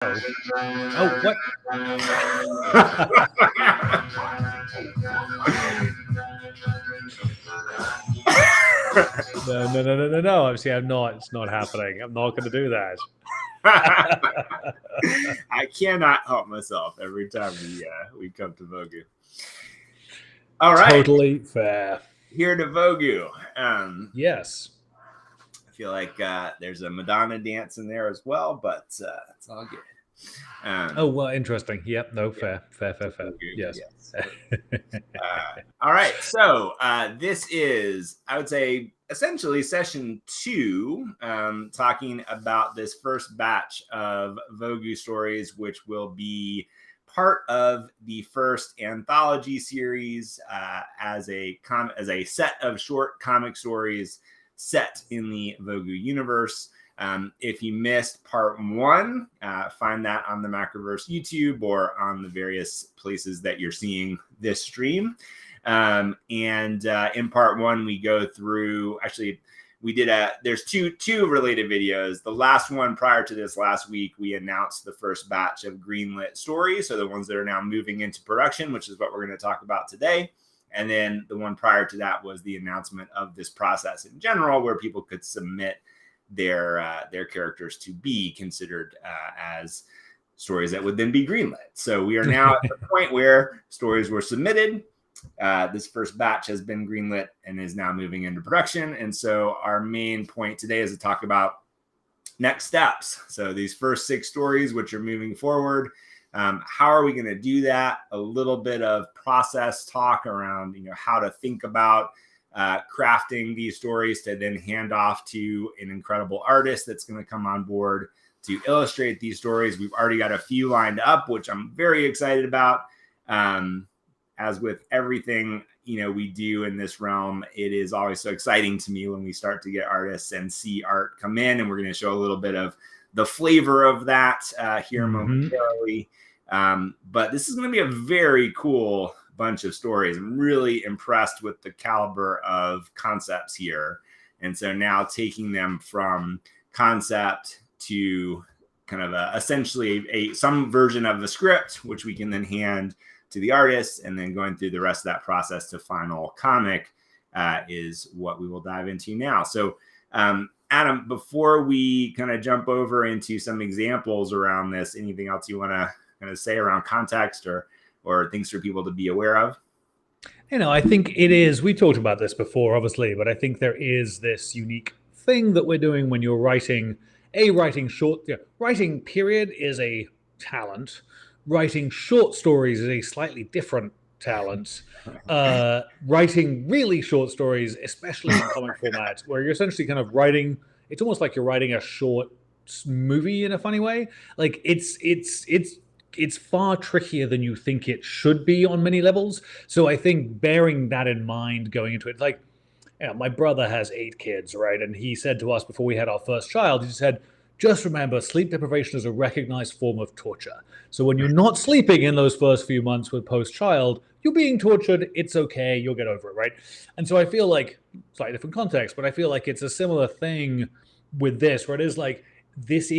Oh, oh, what? No, no, no, no, no, no. Obviously, I'm not. It's not happening. I'm not going to do that. I cannot help myself every time we come to Vogu. All right, Totally fair. here to Vogu. Yes. I feel like there's a Madonna dance in there as well, but it's all good. Oh, well, interesting. Yep. No, Yeah. fair. Fair. Yes. Yes. All right. So this is, I would say, essentially session 2, talking about this first batch of Vogu stories, which will be part of the first anthology series as a set of short comic stories set in the Vogu universe. If you missed part 1, find that on the Macroverse YouTube or on the various places that you're seeing this stream. And in part 1, we go through, actually, there's two related videos. The last one prior to this last week, we announced the first batch of greenlit stories. So the ones that are now moving into production, which is what we're going to talk about today. And then the one prior to that was the announcement of this process in general, where people could submit their characters to be considered as stories that would then be greenlit. So we are now at the point where stories were submitted. This first batch has been greenlit and is now moving into production. And so our main point today is to talk about next steps. So these first 6 stories, which are moving forward, how are we going to do that? A little bit of process talk around, how to think about crafting these stories to then hand off to an incredible artist that's going to come on board to illustrate these stories. We've already got a few lined up, which I'm very excited about. As with everything, we do in this realm, it is always so exciting to me when we start to get artists and see art come in, and we're going to show a little bit of the flavor of that here momentarily. But this is going to be a very cool bunch of stories. I'm really impressed with the caliber of concepts here. And so now taking them from concept to kind of essentially some version of the script, which we can then hand to the artist, and then going through the rest of that process to final comic is what we will dive into now. So Adam, before we kind of jump over into some examples around this, anything else you want to kind of say around context or things for people to be aware of? I think it is. We talked about this before, obviously, but I think there is this unique thing that we're doing when you're writing. Writing period is a talent. Writing short stories is a slightly different talent. Writing really short stories, especially in comic format, where you're essentially kind of writing. It's almost like you're writing a short movie in a funny way. Like it's far trickier than you think it should be on many levels. So I think bearing that in mind going into it, like, my brother has 8 kids, right? And he said to us before we had our first child, he said, just remember, sleep deprivation is a recognized form of torture. So when you're not sleeping in those first few months with post-child, you're being tortured. It's okay. You'll get over it, right? And so I feel like, slightly different context, but I feel like it's a similar thing with this, where it is like, it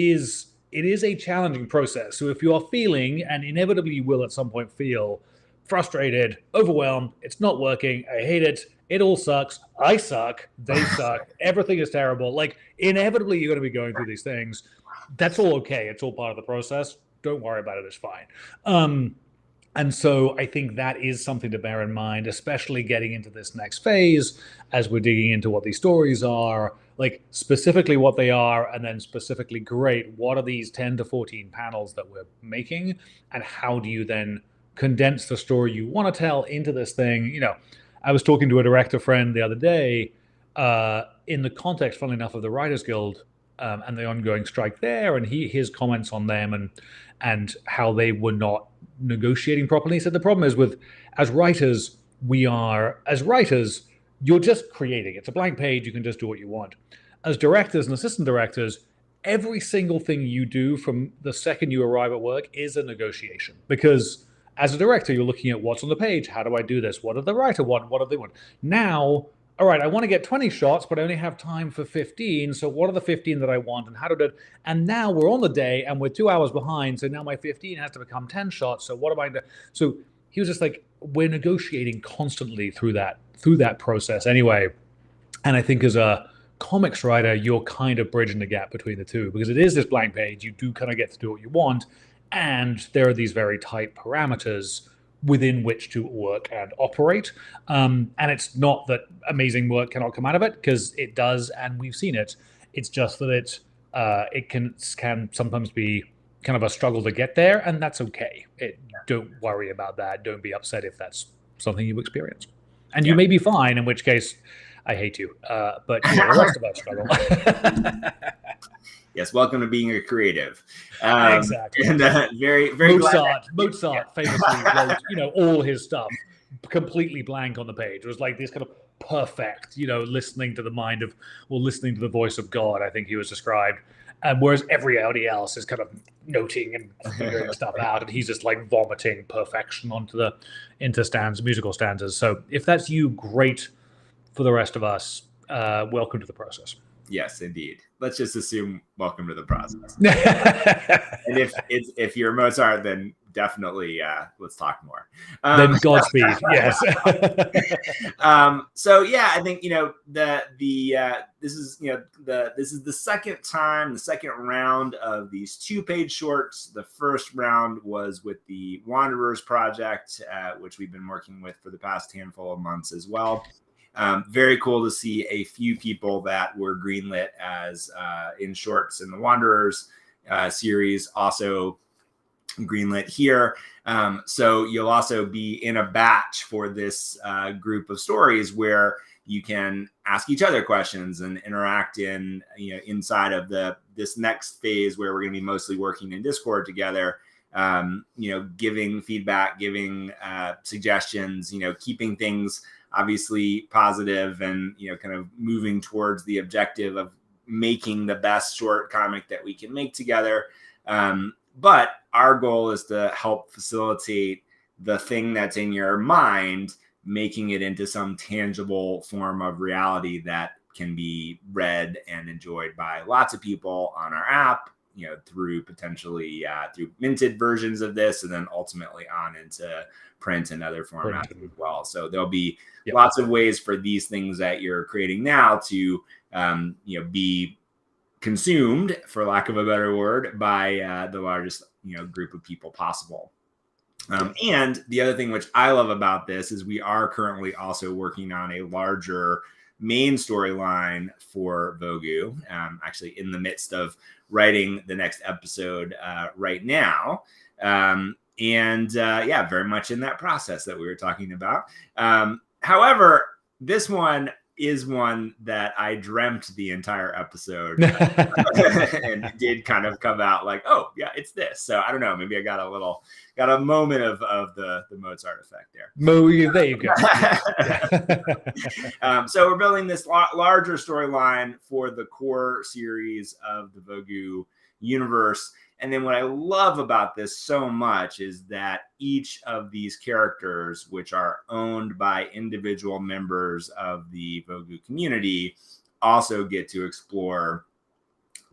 is a challenging process. So if you are feeling, and inevitably you will at some point feel, frustrated, overwhelmed, it's not working, I hate it, it all sucks, I suck, they suck, everything is terrible, like, inevitably you're going to be going through these things. That's all okay. It's all part of the process. Don't worry about it. It's fine. And so I think that is something to bear in mind, especially getting into this next phase as we're digging into what these stories are, like specifically what they are, and then specifically, great, what are these 10 to 14 panels that we're making, and how do you then condense the story you want to tell into this thing? I was talking to a director friend the other day in the context, funnily enough, of the Writers Guild and the ongoing strike there, and his comments on them and how they were not negotiating properly. He said the problem is as writers, you're just creating. It's a blank page. You can just do what you want. As directors and assistant directors, every single thing you do from the second you arrive at work is a negotiation, because as a director, you're looking at what's on the page. How do I do this? What do the writer want? What do they want? Now, all right, I want to get 20 shots, but I only have time for 15. So what are the 15 that I want, and how to do it? And now we're on the day and we're 2 hours behind. So now my 15 has to become 10 shots. So what am I doing? So he was just like, we're negotiating constantly through that process anyway. And I think as a comics writer, you're kind of bridging the gap between the two, because it is this blank page. You do kind of get to do what you want. And there are these very tight parameters within which to work and operate. And it's not that amazing work cannot come out of it, because it does, and we've seen it. It's just that it can sometimes be kind of a struggle to get there, and that's okay. Don't worry about that. Don't be upset if that's something you experience. And you may be fine, in which case I hate you. But the rest of us struggle. Yes, welcome to being a creative. Exactly. And very, very Mozart famously wrote, all his stuff completely blank on the page. It was like this kind of perfect, listening to the listening to the voice of God, I think he was described. Whereas everybody else is kind of noting and figuring stuff out, and he's just like vomiting perfection into musical stanzas. So if that's you, great. For the rest of us, welcome to the process. Yes, indeed. Let's just assume welcome to the process. And if you're Mozart, then definitely let's talk more. Then Godspeed. Yes. So yeah, I think this is the second round of these 2-page shorts. The first round was with the Wanderers project, which we've been working with for the past handful of months as well. Very cool to see a few people that were greenlit as in shorts in the Wanderers series also greenlit here. So you'll also be in a batch for this group of stories where you can ask each other questions and interact inside of this next phase where we're going to be mostly working in Discord together. Giving feedback, giving suggestions, keeping things obviously positive and, kind of moving towards the objective of making the best short comic that we can make together. But our goal is to help facilitate the thing that's in your mind, making it into some tangible form of reality that can be read and enjoyed by lots of people on our app, through potentially through minted versions of this, and then ultimately on into print and other formats as well. So there'll be lots of ways for these things that you're creating now to be consumed, for lack of a better word, by the largest group of people possible. And the other thing which I love about this is we are currently also working on a larger main storyline for Vogu. Actually in the midst of writing the next episode right now. Very much in that process that we were talking about. However, this one is one that I dreamt the entire episode and did kind of come out like, oh yeah, it's this. So I don't know, maybe I got a moment of the Mozart effect there. There you go. So we're building this larger storyline for the core series of the Vogu universe. And then what I love about this so much is that each of these characters, which are owned by individual members of the Vogu community, also get to explore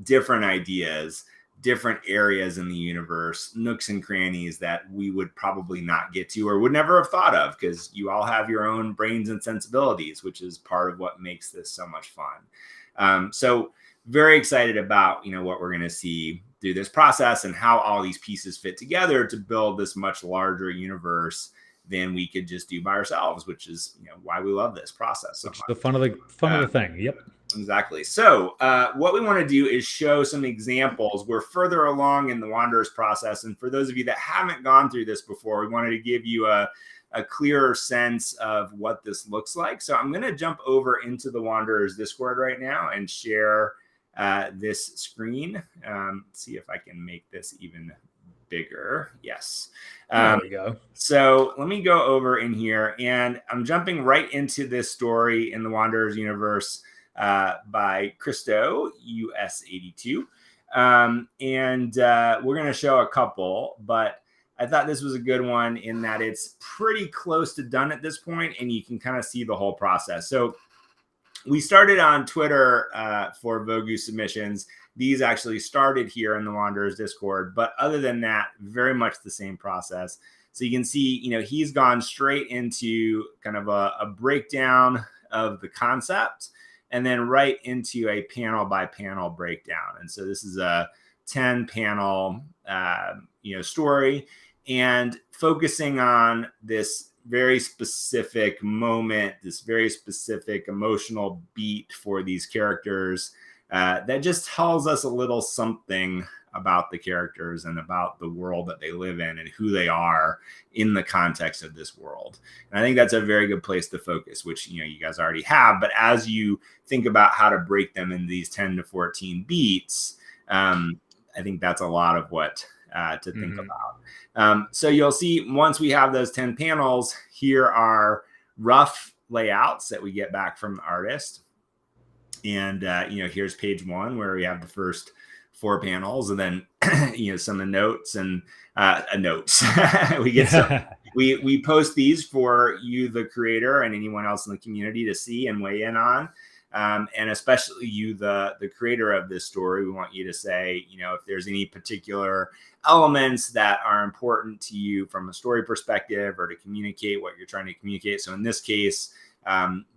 different ideas, different areas in the universe, nooks and crannies that we would probably not get to or would never have thought of, because you all have your own brains and sensibilities, which is part of what makes this so much fun. So very excited about, what we're going to see through this process and how all these pieces fit together to build this much larger universe than we could just do by ourselves, which is, why we love this process so much. The fun of the thing. Yep. Exactly. So what we want to do is show some examples. We're further along in the Wanderers process. And for those of you that haven't gone through this before, we wanted to give you a clearer sense of what this looks like. So I'm going to jump over into the Wanderers Discord right now and share this screen. See if I can make this even bigger. Yes. There we go. So let me go over in here, and I'm jumping right into this story in the Wanderers universe by Christo US82. We're going to show a couple, but I thought this was a good one in that it's pretty close to done at this point, and you can kind of see the whole process. So we started on Twitter for Vogu submissions. These actually started here in the Wanderers Discord, but other than that, very much the same process. So you can see, he's gone straight into kind of a breakdown of the concept and then right into a panel by panel breakdown. And so this is a 10 panel, story, and focusing on this very specific moment, this very specific emotional beat for these characters that just tells us a little something about the characters and about the world that they live in and who they are in the context of this world. And I think that's a very good place to focus, which, you guys already have. But as you think about how to break them into these 10 to 14 beats, I think that's a lot of what to think about. So you'll see once we have those 10 panels, here are rough layouts that we get back from the artist. And, here's page 1 where we have the first 4 panels, and then, some of the notes and notes. We get some, we post these for you, the creator, and anyone else in the community to see and weigh in on. And especially you, the creator of this story, we want you to say, if there's any particular elements that are important to you from a story perspective or to communicate what you're trying to communicate. So in this case,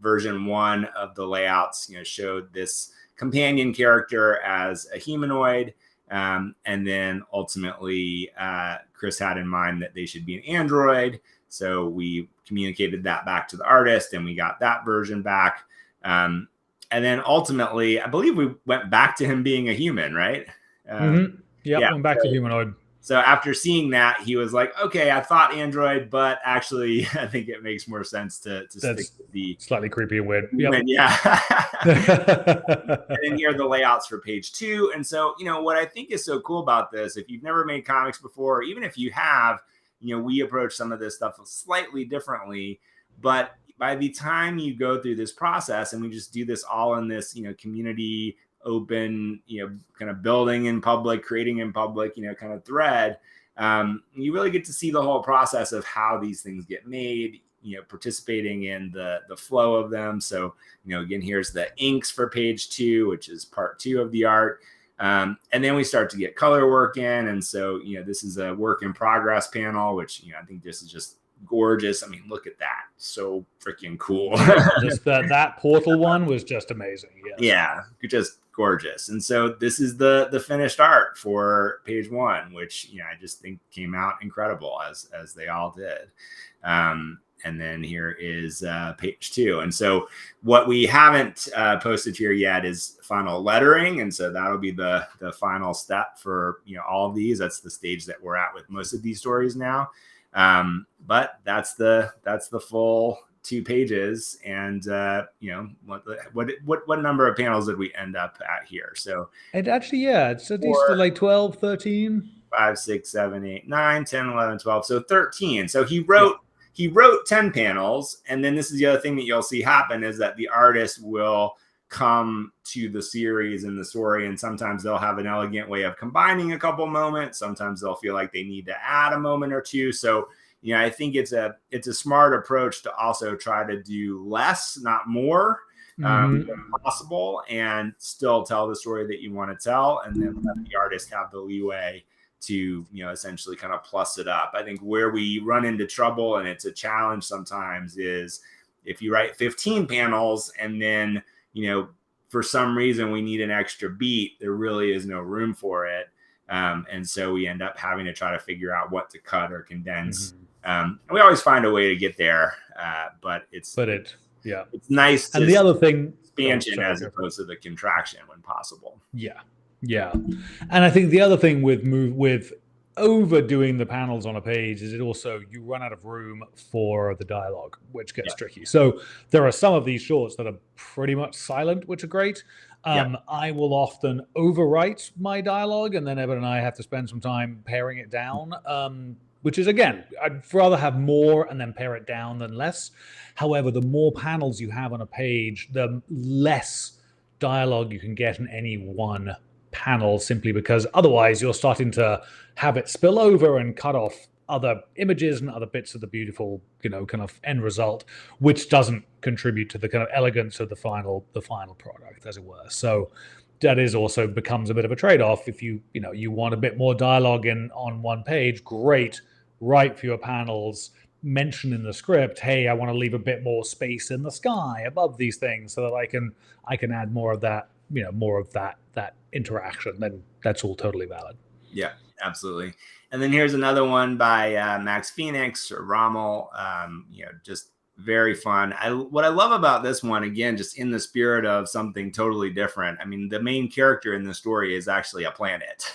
version 1 of the layouts, showed this companion character as a humanoid. And then ultimately, Chris had in mind that they should be an android. So we communicated that back to the artist and we got that version back. And then ultimately, I believe we went back to him being a human, right? Went back to humanoid. So after seeing that, he was like, okay, I thought android, but actually, I think it makes more sense to stick with the slightly creepy and weird. Human, yeah. And then here are the layouts for page 2. And so, what I think is so cool about this, if you've never made comics before, even if you have, we approach some of this stuff slightly differently, but by the time you go through this process, and we just do this all in this, community open, kind of building in public, creating in public, kind of thread, you really get to see the whole process of how these things get made, participating in the flow of them. So, again, here's the inks for page 2, which is part 2 of the art. And then we start to get color work in. And so, this is a work in progress panel, which, I think this is just gorgeous. I mean, look at that. So freaking cool. Just that portal one was just amazing. Yeah, just gorgeous. And so this is the finished art for page 1, which, I just think came out incredible as they all did. And then here is page 2. And so what we haven't posted here yet is final lettering. And so that'll be the final step for, all of these. That's the stage that we're at with most of these stories now. But that's the full 2 pages. And, what number of panels did we end up at here? So it actually, it's at least like 12, 13, 5, 6, 7, 8, 9, 10, 11, 12. So 13. So he wrote 10 panels. And then this is the other thing that you'll see happen is that the artist will come to the series and the story. And sometimes they'll have an elegant way of combining a couple moments. Sometimes they'll feel like they need to add a moment or two. So, I think it's a smart approach to also try to do less, not more, when possible, and still tell the story that you want to tell. And then let the artist have the leeway to, essentially kind of plus it up. I think where we run into trouble, and it's a challenge sometimes, is if you write 15 panels and then, for some reason we need an extra beat, there really is no room for it. And so we end up having to try to figure out what to cut or condense. And we always find a way to get there. But it's nice to, and the other thing, expansion as opposed to the contraction when possible. Yeah. And I think the other thing with overdoing the panels on a page is you run out of room for the dialogue, which gets tricky. So there are some of these shorts that are pretty much silent, which are great. I will often overwrite my dialogue, and then Evan and I have to spend some time paring it down, which is, again, I'd rather have more and then pare it down than less. However, the more panels you have on a page, the less dialogue you can get in any one panel, simply because otherwise you're starting to have it spill over and cut off other images and other bits of the beautiful, kind of end result, which doesn't contribute to the kind of elegance of the final product, as it were. So that is also becomes a bit of a trade-off. If you want a bit more dialogue on one page, great, write fewer panels, mention in the script, hey, I want to leave a bit more space in the sky above these things so that I can add more of that, more of that interaction. Then that's all totally valid. Yeah, absolutely. And then here's another one by Max Phoenix or Rommel. Just very fun. What I love about this one, again, just in the spirit of something totally different. I mean, the main character in the story is actually a planet.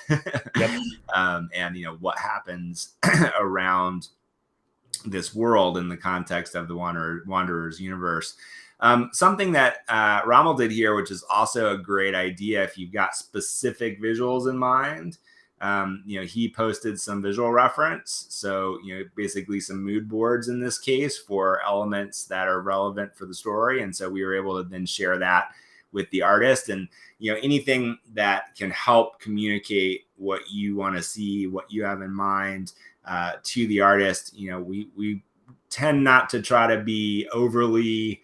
Yep. And what happens around this world in the context of the Wanderer's universe. Something that Rommel did here, which is also a great idea if you've got specific visuals in mind. He posted some visual reference. So, basically some mood boards in this case for elements that are relevant for the story. And so we were able to then share that with the artist, and, anything that can help communicate what you want to see, what you have in mind, to the artist. We tend not to try to be overly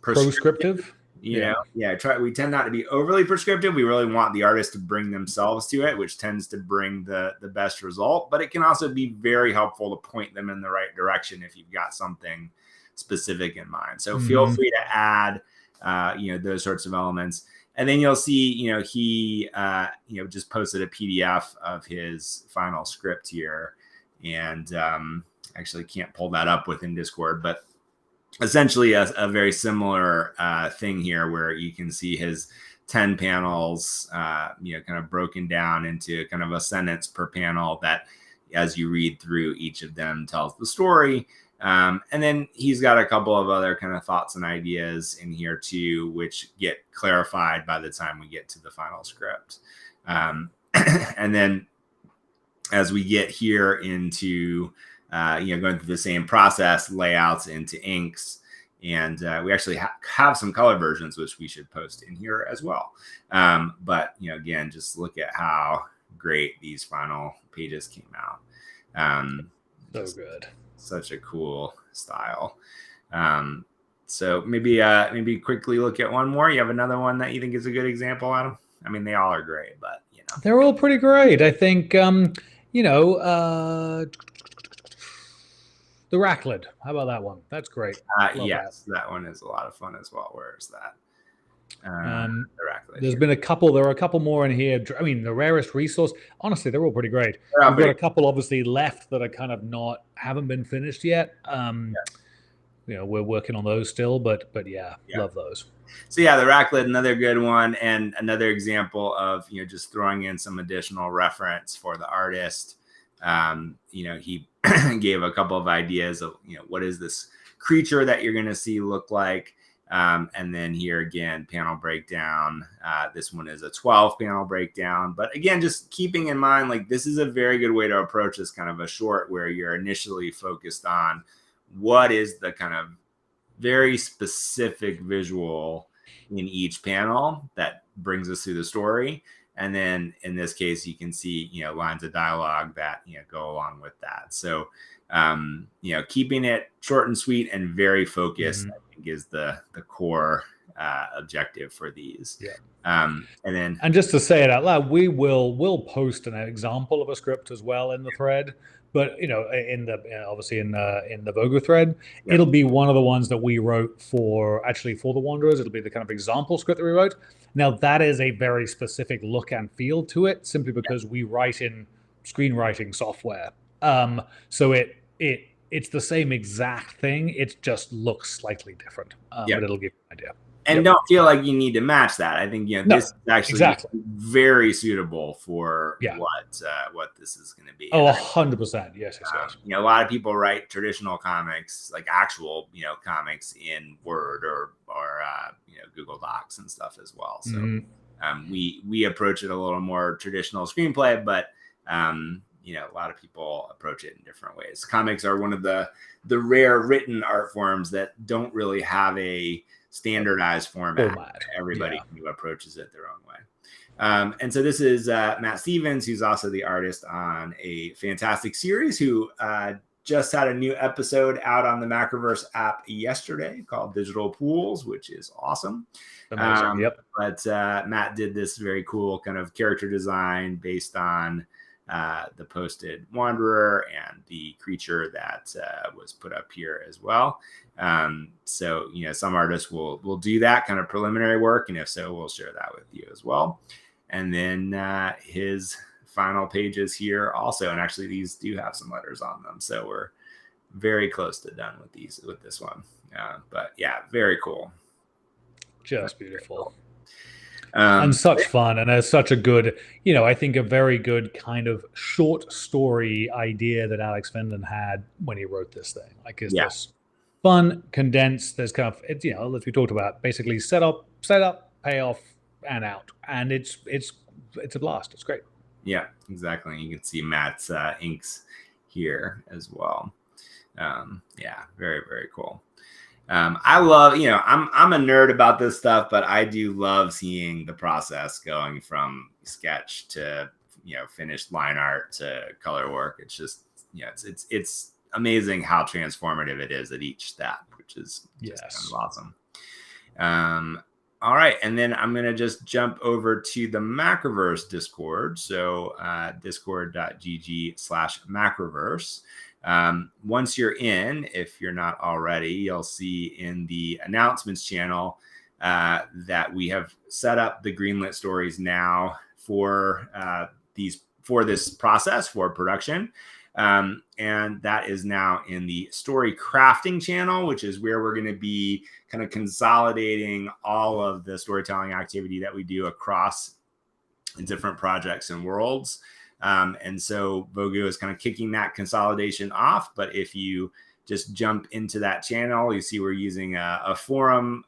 prescriptive. We tend not to be overly prescriptive. We really want the artist to bring themselves to it, which tends to bring the best result. But it can also be very helpful to point them in the right direction if you've got something specific in mind. So feel free to add, those sorts of elements. And then you'll see, he, just posted a PDF of his final script here, and actually can't pull that up within Discord, but essentially a very similar thing here, where you can see his 10 panels, kind of broken down into kind of a sentence per panel that, as you read through each of them, tells the story. And then he's got a couple of other kind of thoughts and ideas in here too, which get clarified by the time we get to the final script. And then as we get here into, going through the same process, layouts into inks, and we actually have some color versions, which we should post in here as well. But, again, just look at how great these final pages came out. So good. Such a cool style. So maybe quickly look at one more. You have another one that you think is a good example, Adam? I mean, they all are great, but they're all pretty great. I think the Racklid. How about that one? That's great. Yes, that one is a lot of fun as well. Where is that? The Racklid. There are a couple more in here. I mean, the rarest resource. Honestly, they're all pretty great. We've got a couple obviously left that are kind of haven't been finished yet. We're working on those still, but yeah, love those. So yeah, the Racklid, another good one, and another example of just throwing in some additional reference for the artist. He gave a couple of ideas of what is this creature that you're going to see look like. And then here again, panel breakdown. This one is a 12 panel breakdown, but again, just keeping in mind, like, this is a very good way to approach this kind of a short, where you're initially focused on what is the kind of very specific visual in each panel that brings us through the story. And then in this case, you can see, lines of dialogue that, go along with that. So, keeping it short and sweet and very focused, I think, is the core objective for these. Yeah. And just to say it out loud, we'll post an example of a script as well in the thread. But obviously in the Vogu thread, it'll be one of the ones that we wrote for the Wanderers. It'll be the kind of example script that we wrote. Now that is a very specific look and feel to it, simply because we write in screenwriting software. So it's the same exact thing. It just looks slightly different, but it'll give you an idea. And don't feel like you need to match that. I think this is actually very suitable for what this is going to be. 100%. Yes. A lot of people write traditional comics, like actual comics, in Word or Google Docs and stuff as well. So we approach it a little more traditional screenplay, but a lot of people approach it in different ways. Comics are one of the rare written art forms that don't really have a standardized format. Everybody who approaches it their own way. And so this is Matt Stevens, who's also the artist on a fantastic series, who just had a new episode out on the Macroverse app yesterday called Digital Pools, which is awesome. Amazing. Yep. But Matt did this very cool kind of character design based on the posted Wanderer and the creature that was put up here as well. So, some artists will do that kind of preliminary work. And if so, we'll share that with you as well. And then his final pages here also, and actually these do have some letters on them. So we're very close to done with this one. But yeah, very cool. Just beautiful. And such fun, and such a good, I think a very good kind of short story idea that Alex Fendon had when he wrote this thing. Like, it's this fun, condensed, there's kind of, it's, as we talked about, basically set up, payoff, and out. And it's a blast. It's great. Yeah, exactly. You can see Matt's inks here as well. Yeah, very, very cool. I love, I'm a nerd about this stuff, but I do love seeing the process going from sketch to, finished line art to color work. It's just, it's amazing how transformative it is at each step, which is just kind of awesome. All right. And then I'm going to just jump over to the Macroverse Discord. So discord.gg/Macroverse. Once you're in, if you're not already, you'll see in the announcements channel that we have set up the greenlit stories now for this process for production. And that is now in the story crafting channel, which is where we're going to be kind of consolidating all of the storytelling activity that we do across different projects and worlds. And so Vogu is kind of kicking that consolidation off. But if you just jump into that channel, you see we're using a forum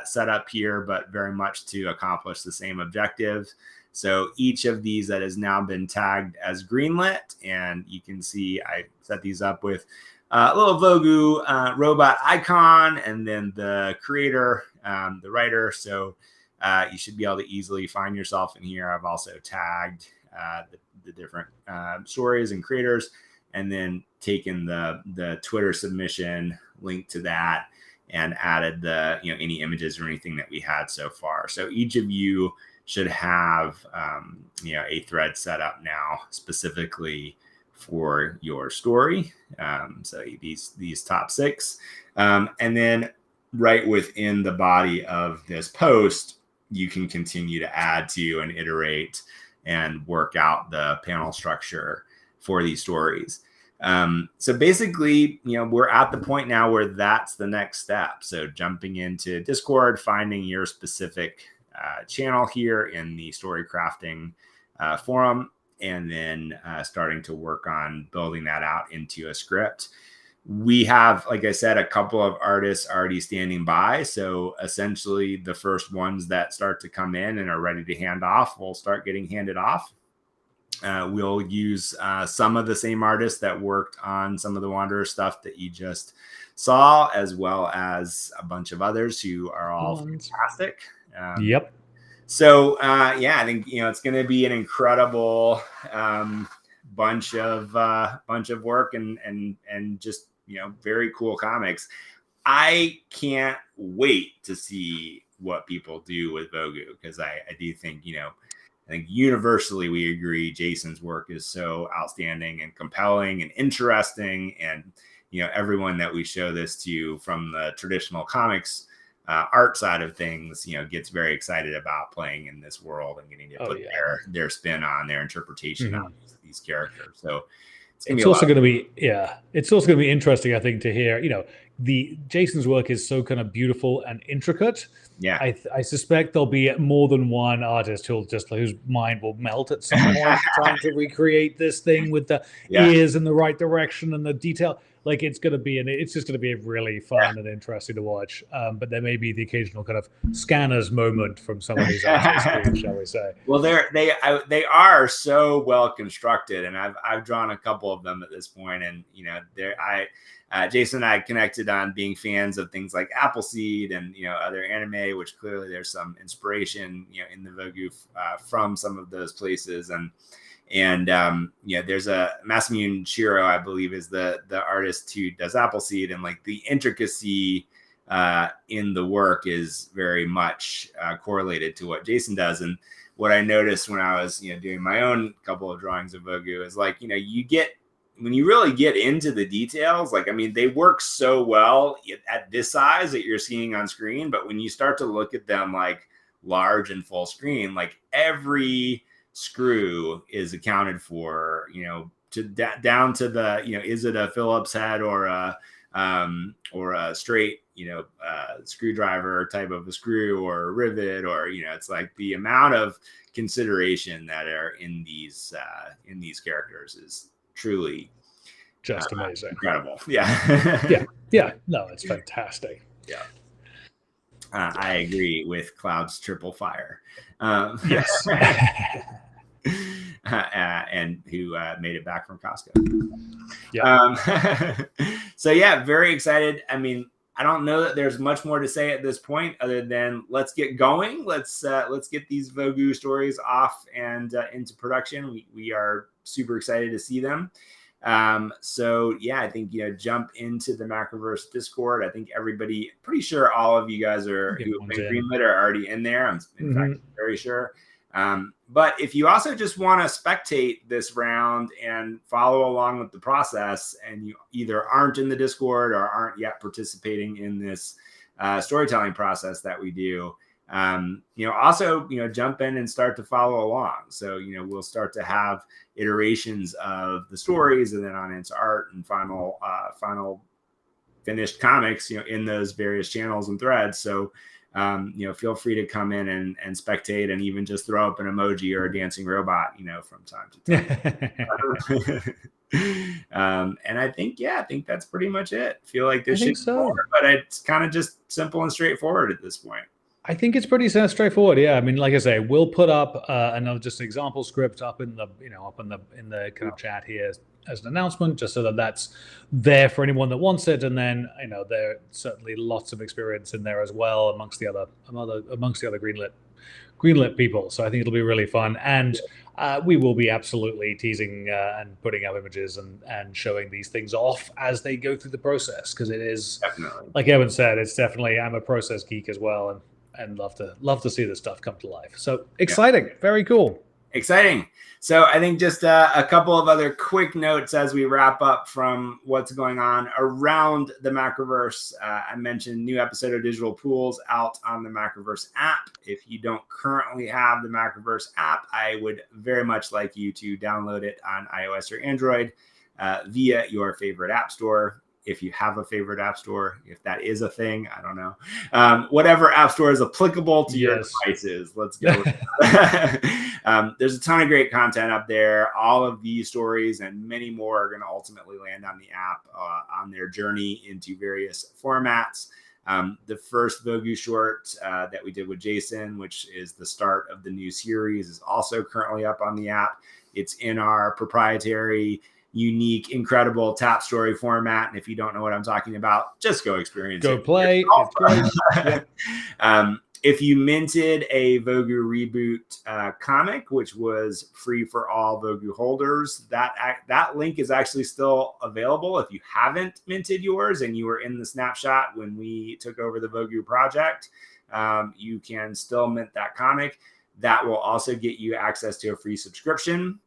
setup here, but very much to accomplish the same objective. So each of these that has now been tagged as greenlit, and you can see I set these up with a little Vogu robot icon, and then the creator, the writer. So you should be able to easily find yourself in here. I've also tagged the different stories and creators, and then taken the Twitter submission link to that and added the any images or anything that we had so far. So each of you should have a thread set up now specifically for your story. So these top 6, and then right within the body of this post, you can continue to add to and iterate and work out the panel structure for these stories. So basically, we're at the point now where that's the next step. So jumping into Discord, finding your specific channel here in the story crafting forum, and then starting to work on building that out into a script. We have, like I said, a couple of artists already standing by. So essentially the first ones that start to come in and are ready to hand off will start getting handed off. We'll use some of the same artists that worked on some of the Wanderer stuff that you just saw, as well as a bunch of others who are all fantastic. Yep. So I think it's going to be an incredible bunch of work and just very cool comics. I can't wait to see what people do with Vogu, because I do think I think universally we agree Jason's work is so outstanding and compelling and interesting, and everyone that we show this to from the traditional comics art side of things, gets very excited about playing in this world and getting to put their spin on, their interpretation on these characters. So it's also going to be it's also going to be interesting, I think, to hear the Jason's work is so kind of beautiful and intricate. Yeah, I suspect there'll be more than one artist whose mind will melt at some point trying to recreate this thing with the ears in the right direction and the detail. Like it's just going to be really fun and interesting to watch. But there may be the occasional kind of scanners moment from some of these screens, shall we say? Well, they are so well constructed, and I've drawn a couple of them at this point, and Jason and I connected on being fans of things like Appleseed and other anime, which clearly there's some inspiration in the Vogu from some of those places, and there's a Masamune Shiro, I believe, is the artist who does Appleseed, and like the intricacy in the work is very much correlated to what Jason does. And what I noticed when I was doing my own couple of drawings of Vogu is like when you really get into the details, like, I mean, they work so well at this size that you're seeing on screen, but when you start to look at them like large and full screen, like every screw is accounted for, down to the, is it a Phillips head or a straight, screwdriver type of a screw or a rivet, or, it's like the amount of consideration that are in these characters is truly just amazing. Incredible. Yeah. Yeah. No, it's fantastic. Yeah. I agree with Cloud's triple fire. Yes. And who made it back from Costco. Yeah. So yeah, very excited. I mean, I don't know that there's much more to say at this point other than let's get going. Let's get these Vogu stories off and into production. We are super excited to see them. So yeah, I think, jump into the Macroverse Discord. I think everybody, pretty sure all of you guys who have been greenlit are already in there. I'm in fact very sure. But if you also just want to spectate this round and follow along with the process, and you either aren't in the Discord or aren't yet participating in this storytelling process that we do, also, jump in and start to follow along. So, we'll start to have iterations of the stories and then on into art and final finished comics, in those various channels and threads. So, feel free to come in and spectate, and even just throw up an emoji or a dancing robot, from time to time. And I think that's pretty much it. Feel like this should be more, but it's kind of just simple and straightforward at this point. I think it's pretty straightforward. Yeah, I mean, like I say, we'll put up another just example script up in the kind of chat here as an announcement, just so that that's there for anyone that wants it. And then there are certainly lots of experience in there as well amongst the other greenlit people. So I think it'll be really fun, and we will be absolutely teasing and putting up images and showing these things off as they go through the process, because it is definitely, like Evan said, it's definitely, I'm a process geek as well, and love to see this stuff come to life. So exciting. Very cool. Exciting. So I think just a couple of other quick notes as we wrap up from what's going on around the Macroverse. I mentioned new episode of Digital Pools out on the Macroverse app. If you don't currently have the Macroverse app, I would very much like you to download it on iOS or Android via your favorite app store. If you have a favorite app store, if that is a thing, I don't know. Whatever app store is applicable to your devices, let's go. There's a ton of great content up there. All of these stories and many more are going to ultimately land on the app on their journey into various formats. The first Vogu short that we did with Jason, which is the start of the new series, is also currently up on the app. It's in our proprietary, unique, incredible tap story format. And if you don't know what I'm talking about, just go experience it. Go play. It's great. If you minted a Vogu reboot comic, which was free for all Vogu holders, that link is actually still available. If you haven't minted yours and you were in the snapshot when we took over the Vogu project, you can still mint that comic. That will also get you access to a free subscription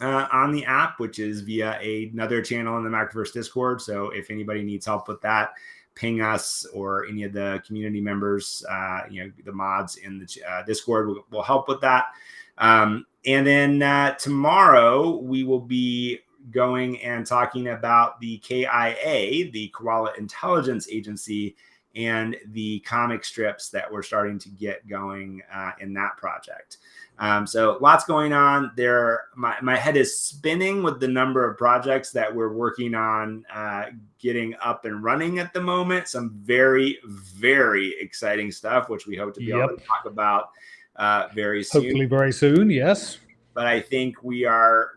on the app, which is via another channel in the Macroverse Discord. So if anybody needs help with that, ping us or any of the community members, the mods in the Discord will help with that. And then tomorrow we will be going and talking about the KIA, the Koala Intelligence Agency, and the comic strips that we're starting to get going in that project. So lots going on there. My head is spinning with the number of projects that we're working on getting up and running at the moment. Some very, very exciting stuff, which we hope to be able to talk about very soon. Hopefully very soon, yes. But I think we are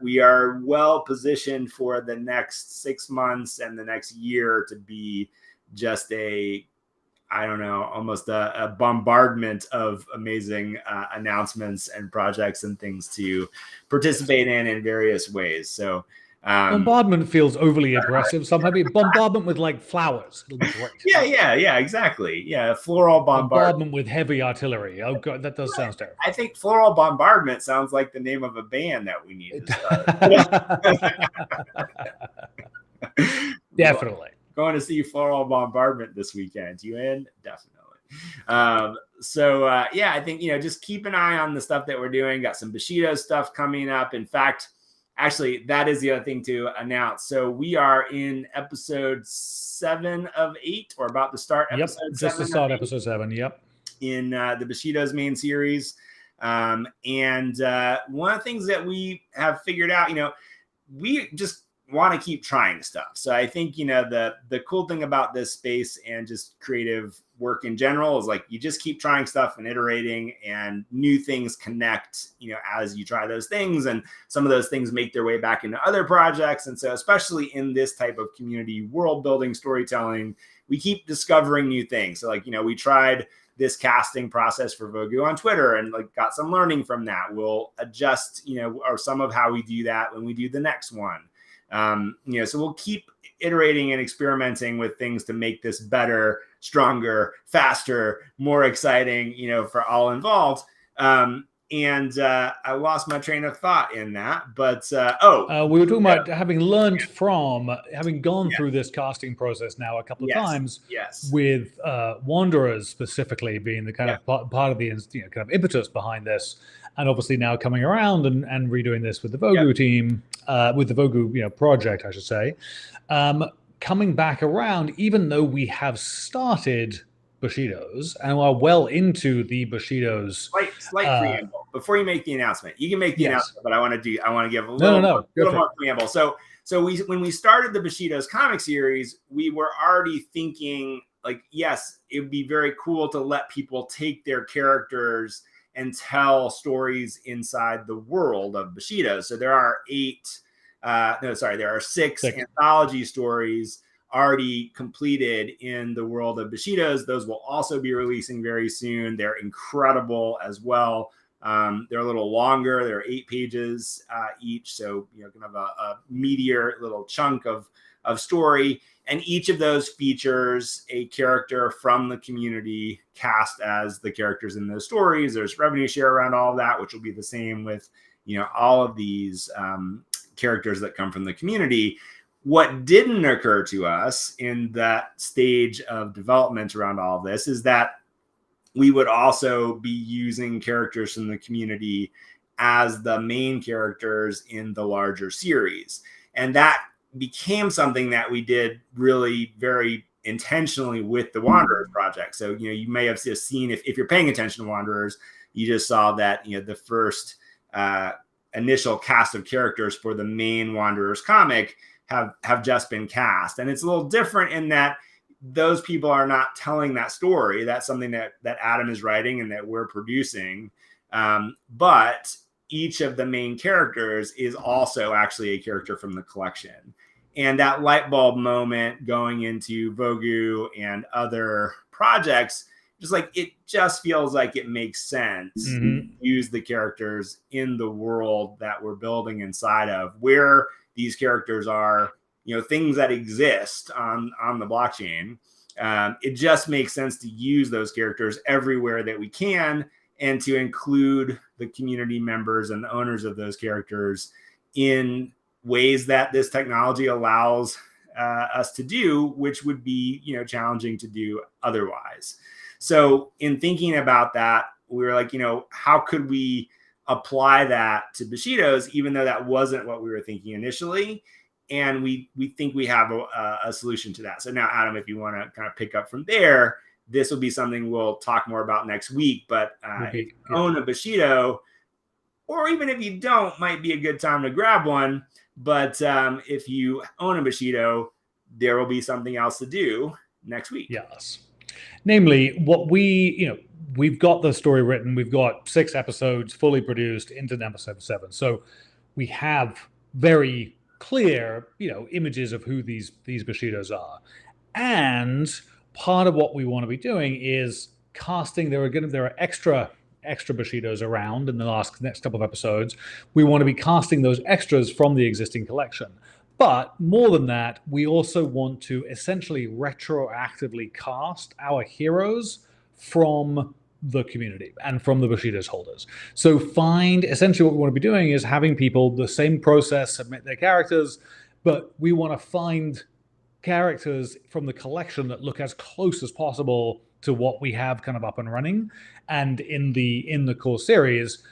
well positioned for the next 6 months and the next year to be just almost a bombardment of amazing announcements and projects and things to participate in various ways. So bombardment feels overly aggressive. So maybe bombardment with like flowers. It'll be great. Yeah, exactly. Yeah, floral bombardment with heavy artillery. Oh god, that does sound terrible. I think floral bombardment sounds like the name of a band that we need to start. Definitely. Going to see floral bombardment this weekend. You in? Definitely. So I think, just keep an eye on the stuff that we're doing. Got some Bushido stuff coming up. In fact, actually, that is the other thing to announce. So we are in episode 7 of 8, or about to start episode 7. Just to start episode 7, yep. In the Bushido's main series. And one of the things that we have figured out, we just want to keep trying stuff. So I think, the cool thing about this space and just creative work in general is like, you just keep trying stuff and iterating, and new things connect, as you try those things, and some of those things make their way back into other projects. And so, especially in this type of community world building storytelling, we keep discovering new things. So like, we tried this casting process for Vogu on Twitter and like got some learning from that. We'll adjust, or some of how we do that when we do the next one. So we'll keep iterating and experimenting with things to make this better, stronger, faster, more exciting, for all involved. And I lost my train of thought in that, but we were talking about having learned from having gone through this casting process now a couple of times. Yes, with Wanderers specifically being the kind of part of the kind of impetus behind this, and obviously now coming around and redoing this with the Vogu team, with the Vogu project, I should say, coming back around, even though we have started Bushido's and are well into the Bushido's. Slight preamble before you make the announcement. You can make the announcement, but I want to give a little more preamble. So when we started the Bushido's comic series, we were already thinking like, yes, it would be very cool to let people take their characters and tell stories inside the world of Bushido. So there are 6 anthology stories already completed in the world of Bushido's. Those will also be releasing very soon. They're incredible as well. They're a little longer. They're 8 pages each. So, kind of a meatier little chunk of story. And each of those features a character from the community cast as the characters in those stories. There's revenue share around all of that, which will be the same with, all of these characters that come from the community. What didn't occur to us in that stage of development around all of this is that we would also be using characters from the community as the main characters in the larger series. And that became something that we did really very intentionally with the Wanderers project. So, you may have just seen, if you're paying attention to Wanderers, you just saw that, the first initial cast of characters for the main Wanderers comic have just been cast. And it's a little different in that those people are not telling that story. That's something that Adam is writing and that we're producing. But each of the main characters is also actually a character from the collection. And that light bulb moment going into Vogu and other projects, it just feels like it makes sense to use the characters in the world that we're building inside of, where these characters are, things that exist on the blockchain. It just makes sense to use those characters everywhere that we can, and to include the community members and the owners of those characters in ways that this technology allows us to do, which would be, challenging to do otherwise. So in thinking about that, we were like, how could we apply that to Bushido's, even though that wasn't what we were thinking initially? and we think we have a solution to that. So now, Adam, if you want to kind of pick up from there, this will be something we'll talk more about next week. But if you own a Bushido, or even if you don't, might be a good time to grab one. But if you own a Bushido, there will be something else to do next week. Yes. Namely, what we've got the story written. We've got 6 episodes fully produced into episode 7. So we have very clear, images of who these Bushidos are. And part of what we want to be doing is casting. There are extra Bushidos around in the next couple of episodes. We want to be casting those extras from the existing collection. But more than that, we also want to essentially retroactively cast our heroes from the community and from the Bushido's holders. So essentially what we want to be doing is having people, the same process, submit their characters, but we want to find characters from the collection that look as close as possible to what we have kind of up and running. And in the core series,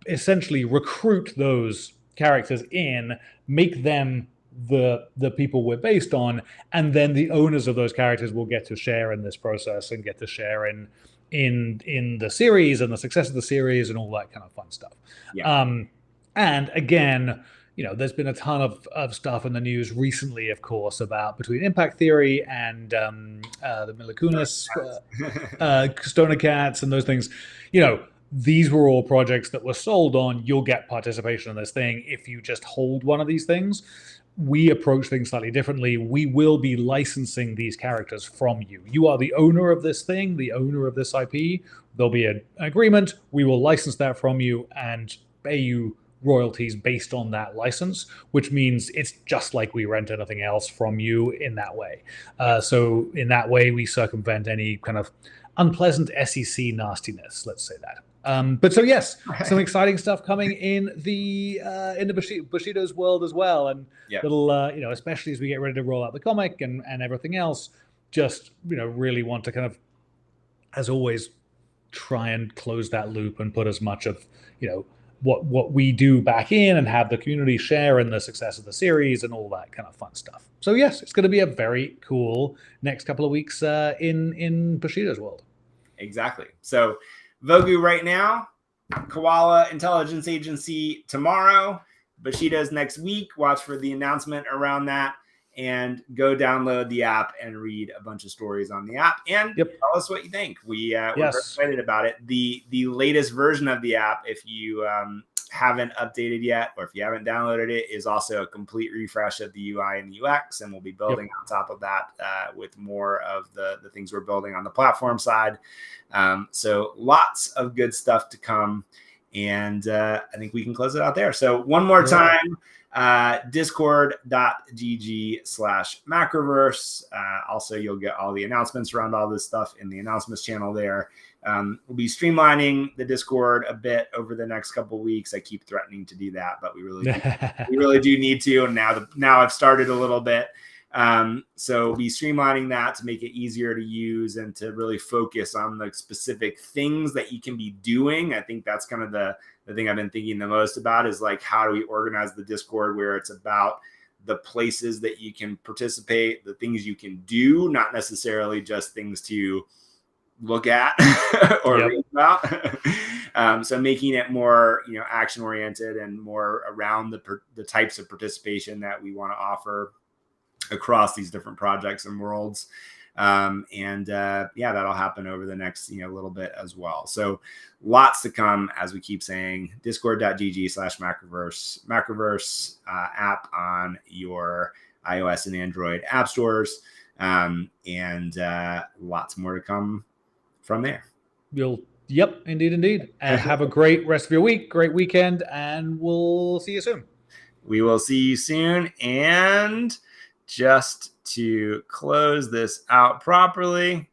essentially recruit those characters in, make them the people we're based on, and then the owners of those characters will get to share in this process and get to share in the series and the success of the series and all that kind of fun stuff. Yeah. And again, there's been a ton of stuff in the news recently, of course, about between Impact Theory and the Mila Kunis, Stoner Cats, and those things. These were all projects that were sold on. You'll get participation in this thing if you just hold one of these things. We approach things slightly differently. We will be licensing these characters from you. You are the owner of this thing, the owner of this IP. There'll be an agreement. We will license that from you and pay you royalties based on that license, which means it's just like we rent anything else from you in that way. So in that way, we circumvent any kind of unpleasant SEC nastiness, let's say that. But so yes, some exciting stuff coming in the Bushido's world as well, and little especially as we get ready to roll out the comic and everything else. Just really want to kind of, as always, try and close that loop and put as much of what we do back in and have the community share in the success of the series and all that kind of fun stuff. So yes, it's going to be a very cool next couple of weeks in Bushido's world. Exactly. So Vogu right now, Koala Intelligence Agency tomorrow, Bushido's next week. Watch for the announcement around that, and go download the app and read a bunch of stories on the app, and tell us what you think. We're very excited about it. The latest version of the app, if you haven't updated yet, or if you haven't downloaded it, is also a complete refresh of the UI and the UX, and we'll be building on top of that with more of the things we're building on the platform side. So lots of good stuff to come, and I think we can close it out there. So one more time, discord.gg/macroverse. Also, you'll get all the announcements around all this stuff in the announcements channel there. We'll be streamlining the Discord a bit over the next couple of weeks. I keep threatening to do that, but we really do need to. And now I've started a little bit. So we'll be streamlining that to make it easier to use and to really focus on the specific things that you can be doing. I think that's kind of the thing I've been thinking the most about, is like, how do we organize the Discord where it's about the places that you can participate, the things you can do, not necessarily just things to look at or read about. So making it more, action oriented and more around the types of participation that we want to offer across these different projects and worlds. That'll happen over the next little bit as well. So lots to come, as we keep saying. Discord.gg/macroverse, Macroverse app on your iOS and Android app stores, and lots more to come from there. Indeed. And have a great rest of your week, great weekend, and we'll see you soon. We will see you soon. And just to close this out properly,